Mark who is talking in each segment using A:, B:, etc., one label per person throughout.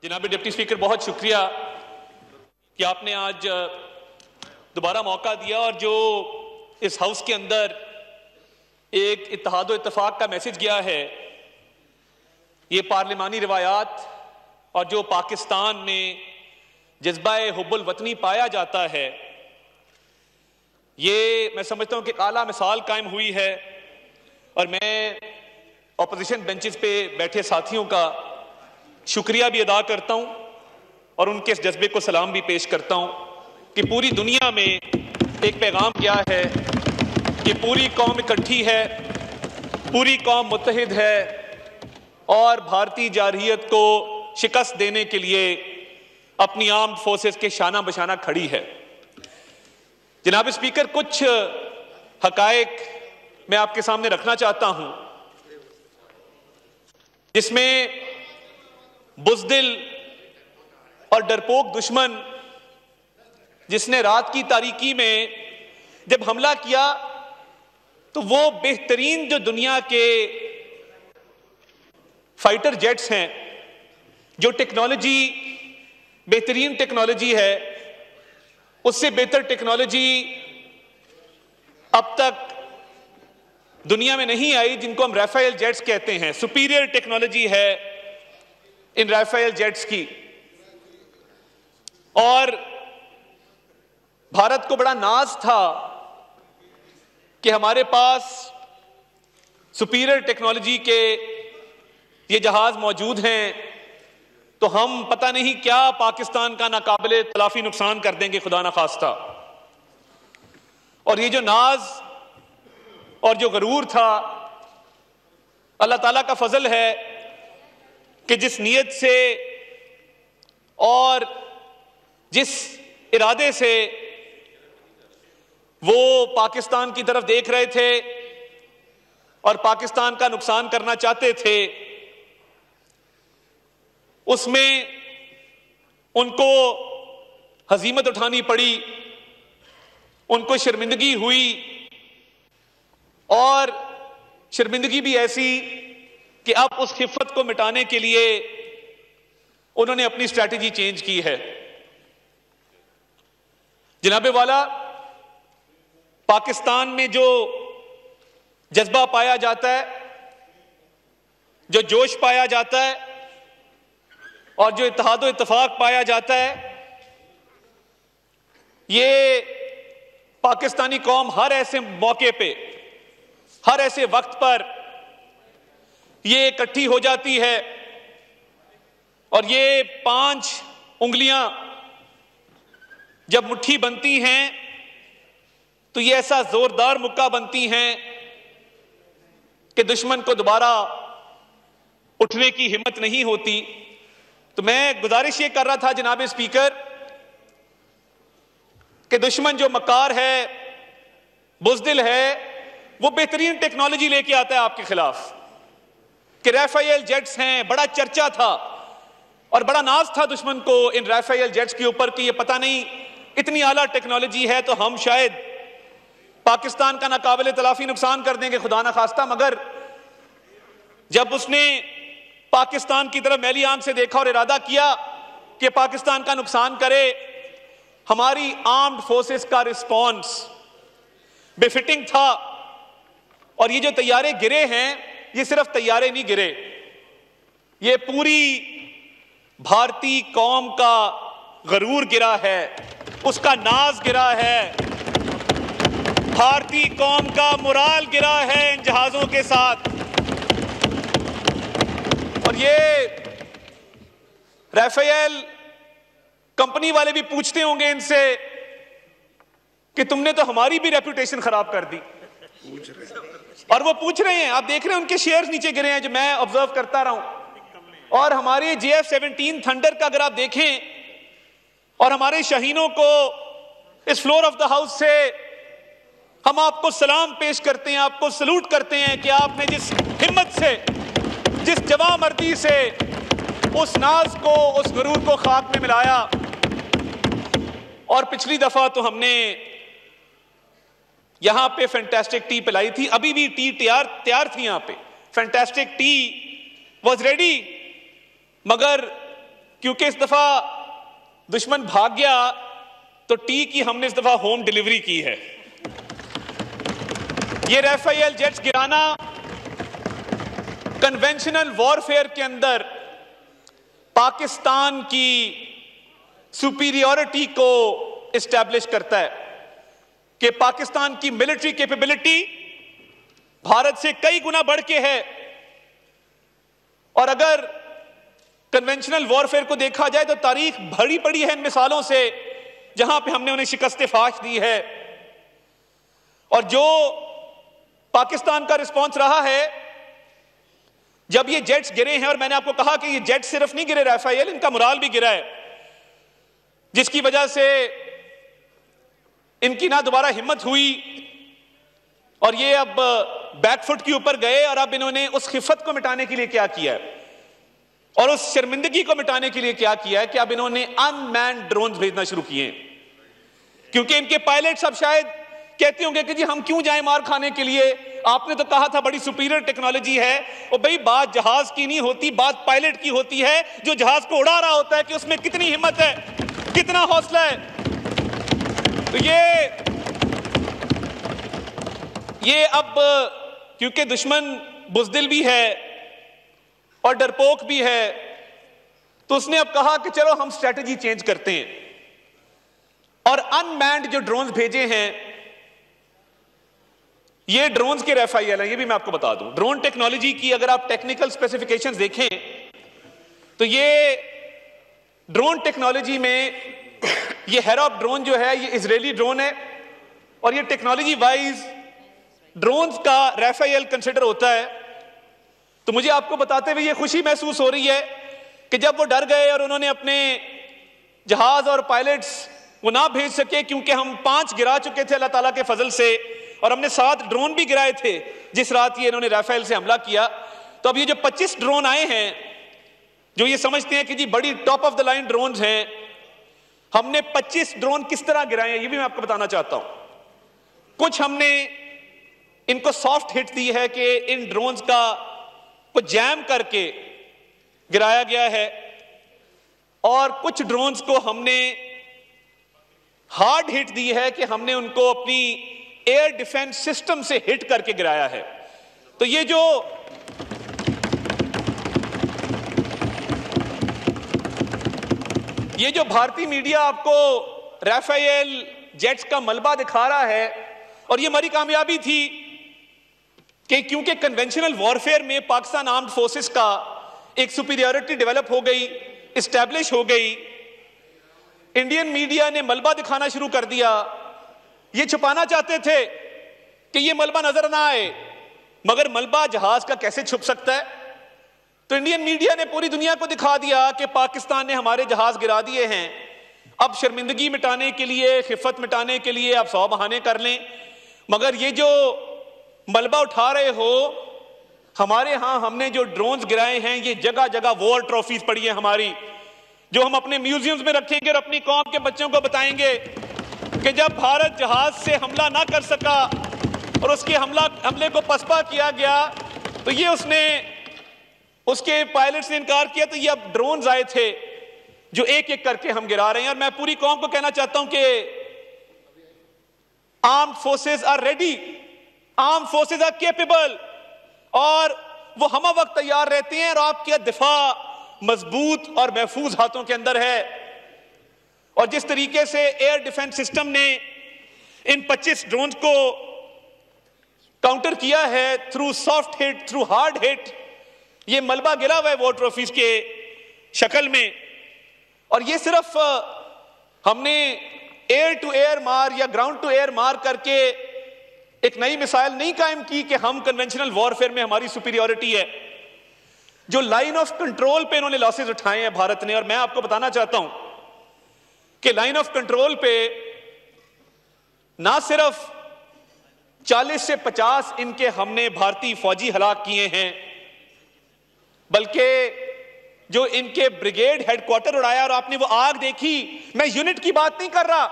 A: जनाब deputy speaker, बहुत शुक्रिया कि आपने आज दोबारा मौका दिया और जो इस हाउस के अंदर एक इत्तेहाद व इत्तफाक का मैसेज गया है, ये पार्लिमानी रिवायात और जो पाकिस्तान में जज्बा-ए हुब्बुल वतनी पाया जाता है, ये मैं समझता हूं कि आला मिसाल कायम हुई है। और मैं ऑपोजिशन बेंचेस पे बैठे साथियों का शुक्रिया भी अदा करता हूं और उनके इस जज्बे को सलाम भी पेश करता हूं कि पूरी दुनिया में एक पैगाम गया है कि पूरी कौम इकट्ठी है, पूरी कौम मुत्तहिद है और भारतीय जारहियत को शिकस्त देने के लिए अपनी आर्म्ड फोर्सेस के शाना बशाना खड़ी है। जनाब स्पीकर, कुछ हकायक मैं आपके सामने रखना चाहता हूं जिसमें बुज़दिल और डरपोक दुश्मन जिसने रात की तारीकी में जब हमला किया तो वो बेहतरीन जो दुनिया के फाइटर जेट्स हैं, जो टेक्नोलॉजी बेहतरीन टेक्नोलॉजी है, उससे बेहतर टेक्नोलॉजी अब तक दुनिया में नहीं आई, जिनको हम राफेल जेट्स कहते हैं। सुपीरियर टेक्नोलॉजी है इन राफेल जेट्स की। और भारत को बड़ा नाज था कि हमारे पास सुपीरियर टेक्नोलॉजी के ये जहाज मौजूद हैं, तो हम पता नहीं क्या पाकिस्तान का नाकाबिले तलाफी नुकसान कर देंगे, खुदा ना खास्ता। और ये जो नाज और जो गरूर था, अल्लाह ताला का फजल है कि जिस नीयत से और जिस इरादे से वो पाकिस्तान की तरफ देख रहे थे और पाकिस्तान का नुकसान करना चाहते थे, उसमें उनको हजीमत उठानी पड़ी, उनको शर्मिंदगी हुई। और शर्मिंदगी भी ऐसी कि अब उस खिफ़त को मिटाने के लिए उन्होंने अपनी स्ट्रैटेजी चेंज की है। जनाबे वाला, पाकिस्तान में जो जज्बा पाया जाता है, जो जोश पाया जाता है और जो इत्तेहाद व इत्तफाक पाया जाता है, ये पाकिस्तानी कौम हर ऐसे मौके पे, हर ऐसे वक्त पर ये इकट्ठी हो जाती है और ये 5 उंगलियां जब मुट्ठी बनती हैं तो ये ऐसा जोरदार मुक्का बनती हैं कि दुश्मन को दोबारा उठने की हिम्मत नहीं होती। तो मैं गुजारिश ये कर रहा था जनाब स्पीकर कि दुश्मन जो मक्कार है, बुज़दिल है, वो बेहतरीन टेक्नोलॉजी लेके आता है आपके खिलाफ कि राफेल जेट्स हैं। बड़ा चर्चा था और बड़ा नाज था दुश्मन को इन राफेल जेट्स के ऊपर कि ये पता नहीं इतनी आला टेक्नोलॉजी है तो हम शायद पाकिस्तान का नाकाबिले तलाफी नुकसान कर देंगे, खुदा ना खास्ता। मगर जब उसने पाकिस्तान की तरफ मैली आंख से देखा और इरादा किया कि पाकिस्तान का नुकसान करे, हमारी आर्म्ड फोर्सेस का रिस्पॉन्स बेफिटिंग था। और ये जो तैयारे गिरे हैं, ये सिर्फ तैयारे नहीं गिरे, ये पूरी भारतीय कौम का गरूर गिरा है, उसका नाज गिरा है, भारतीय कौम का मुराल गिरा है इन जहाजों के साथ। और ये राफेल कंपनी वाले भी पूछते होंगे इनसे कि तुमने तो हमारी भी रेपुटेशन खराब कर दी, और वो पूछ रहे हैं। आप देख रहे हैं उनके शेयर्स नीचे गिरे हैं, जो मैं ऑब्जर्व करता रहा हूं। और हमारे JF-17 थंडर का अगर आप देखें और हमारे शाहीनों को इस फ्लोर ऑफ द हाउस से हम आपको सलाम पेश करते हैं, आपको सलूट करते हैं कि आपने जिस हिम्मत से, जिस जवामर्दी से उस नाज को, उस गरूर को खाक में मिलाया। और पिछली दफा तो हमने यहां पे फैंटास्टिक टी पिलाई थी, अभी भी टी तैयार थी यहां पे, फैंटास्टिक टी वॉज रेडी, मगर क्योंकि इस दफा दुश्मन भाग गया तो टी की हमने इस दफा होम डिलीवरी की है। ये राफेल जेट्स गिराना कन्वेंशनल वॉरफेयर के अंदर पाकिस्तान की सुपीरियरिटी को एस्टैब्लिश करता है कि पाकिस्तान की मिलिट्री कैपेबिलिटी भारत से कई गुना बढ़ के है। और अगर कन्वेंशनल वॉरफेयर को देखा जाए तो तारीख भरी पड़ी है इन मिसालों से जहां पे हमने उन्हें शिकस्त फाश दी है। और जो पाकिस्तान का रिस्पॉन्स रहा है जब ये जेट्स गिरे हैं, और मैंने आपको कहा कि ये जेट सिर्फ नहीं गिरे राफेल, इनका मुराल भी गिरा है, जिसकी वजह से इनकी ना दोबारा हिम्मत हुई और ये अब बैकफुट के ऊपर गए। और अब इन्होंने उस खिफत को मिटाने के लिए क्या किया है और उस शर्मिंदगी को मिटाने के लिए क्या किया है कि अब इन्होंने अनमैन्ड ड्रोन भेजना शुरू किए हैं। क्योंकि इनके पायलट्स अब शायद कहते होंगे कि जी हम क्यों जाएं मार खाने के लिए, आपने तो कहा था बड़ी सुपीरियर टेक्नोलॉजी है। और भाई बात जहाज की नहीं होती, बात पायलट की होती है जो जहाज को उड़ा रहा होता है कि उसमें कितनी हिम्मत है, कितना हौसला है। तो ये अब क्योंकि दुश्मन बुज़दिल भी है और डरपोक भी है, तो उसने अब कहा कि चलो हम स्ट्रेटजी चेंज करते हैं और अनमैन्ड जो ड्रोन्स भेजे हैं, ये ड्रोन्स के राफेल हैं। ये भी मैं आपको बता दूं, ड्रोन टेक्नोलॉजी की अगर आप टेक्निकल स्पेसिफिकेशंस देखें तो ये ड्रोन टेक्नोलॉजी में ये हेरॉप ड्रोन जो है ये इजरायली ड्रोन है और ये टेक्नोलॉजी वाइज ड्रोन्स का राफेल कंसिडर होता है। तो मुझे आपको बताते हुए ये खुशी महसूस हो रही है कि जब वो डर गए और उन्होंने अपने जहाज और पायलट्स वो ना भेज सके, क्योंकि हम 5 गिरा चुके थे अल्लाह ताला के फजल से, और हमने 7 ड्रोन भी गिराए थे जिस रात ये इन्होंने राफेल से हमला किया। तो अब ये जो 25 ड्रोन आए हैं जो ये समझते हैं कि जी बड़ी top of the line drone हैं, हमने 25 ड्रोन किस तरह गिराए हैं ये भी मैं आपको बताना चाहता हूं। कुछ हमने इनको सॉफ्ट हिट दी है कि इन ड्रोन्स का को जैम करके गिराया गया है, और कुछ ड्रोन्स को हमने हार्ड हिट दी है कि हमने उनको अपनी एयर डिफेंस सिस्टम से हिट करके गिराया है। तो ये जो भारतीय मीडिया आपको राफेल जेट्स का मलबा दिखा रहा है, और ये हमारी कामयाबी थी कि क्योंकि कन्वेंशनल वॉरफेयर में पाकिस्तान आर्म्ड फोर्सेस का एक सुपीरियरिटी डेवलप हो गई, इस्टेब्लिश हो गई, इंडियन मीडिया ने मलबा दिखाना शुरू कर दिया। ये छुपाना चाहते थे कि ये मलबा नजर ना आए, मगर मलबा जहाज का कैसे छुप सकता है। तो इंडियन मीडिया ने पूरी दुनिया को दिखा दिया कि पाकिस्तान ने हमारे जहाज गिरा दिए हैं। अब शर्मिंदगी मिटाने के लिए, खिफत मिटाने के लिए आप 100 बहाने कर लें, मगर ये जो मलबा उठा रहे हो, हमारे यहां हमने जो ड्रोन्स गिराए हैं ये जगह जगह वॉर ट्रॉफीज पड़ी है हमारी, जो हम अपने म्यूजियम्स में रखेंगे और अपनी कौम के बच्चों को बताएंगे कि जब भारत जहाज से हमला ना कर सका और उसके हमले को पसपा किया गया तो ये उसके पायलट्स ने इनकार किया। तो ये अब ड्रोन्स आए थे जो एक एक करके हम गिरा रहे हैं। और मैं पूरी कौम को कहना चाहता हूं कि armed forces are ready, armed forces are capable, और वो हम वक्त तैयार रहते हैं और आपका दिफा मजबूत और महफूज हाथों के अंदर है। और जिस तरीके से एयर डिफेंस सिस्टम ने इन 25 ड्रोन्स को काउंटर किया है through soft hit, through hard hit, ये मलबा गिरा हुआ है वॉर ट्रॉफीज के शक्ल में। और ये सिर्फ हमने एयर टू एयर मार या ग्राउंड टू एयर मार करके एक नई मिसाइल नहीं कायम की कि हम कन्वेंशनल वॉरफेयर में हमारी सुपीरियरिटी है। जो लाइन ऑफ कंट्रोल पे इन्होंने लॉसेस उठाए हैं भारत ने, और मैं आपको बताना चाहता हूं कि लाइन ऑफ कंट्रोल पे ना सिर्फ 40 से 50 इनके हमने भारतीय फौजी हलाक किए हैं, बल्कि जो इनके ब्रिगेड हेडक्वार्टर उड़ाया और आपने वो आग देखी, मैं यूनिट की बात नहीं कर रहा,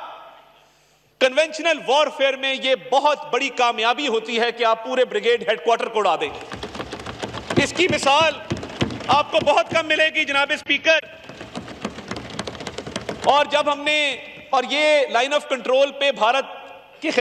A: कन्वेंशनल वॉरफेयर में ये बहुत बड़ी कामयाबी होती है कि आप पूरे ब्रिगेड हेडक्वार्टर को उड़ा दें। इसकी मिसाल आपको बहुत कम मिलेगी जनाब स्पीकर। और जब हमने और ये लाइन ऑफ कंट्रोल पे भारत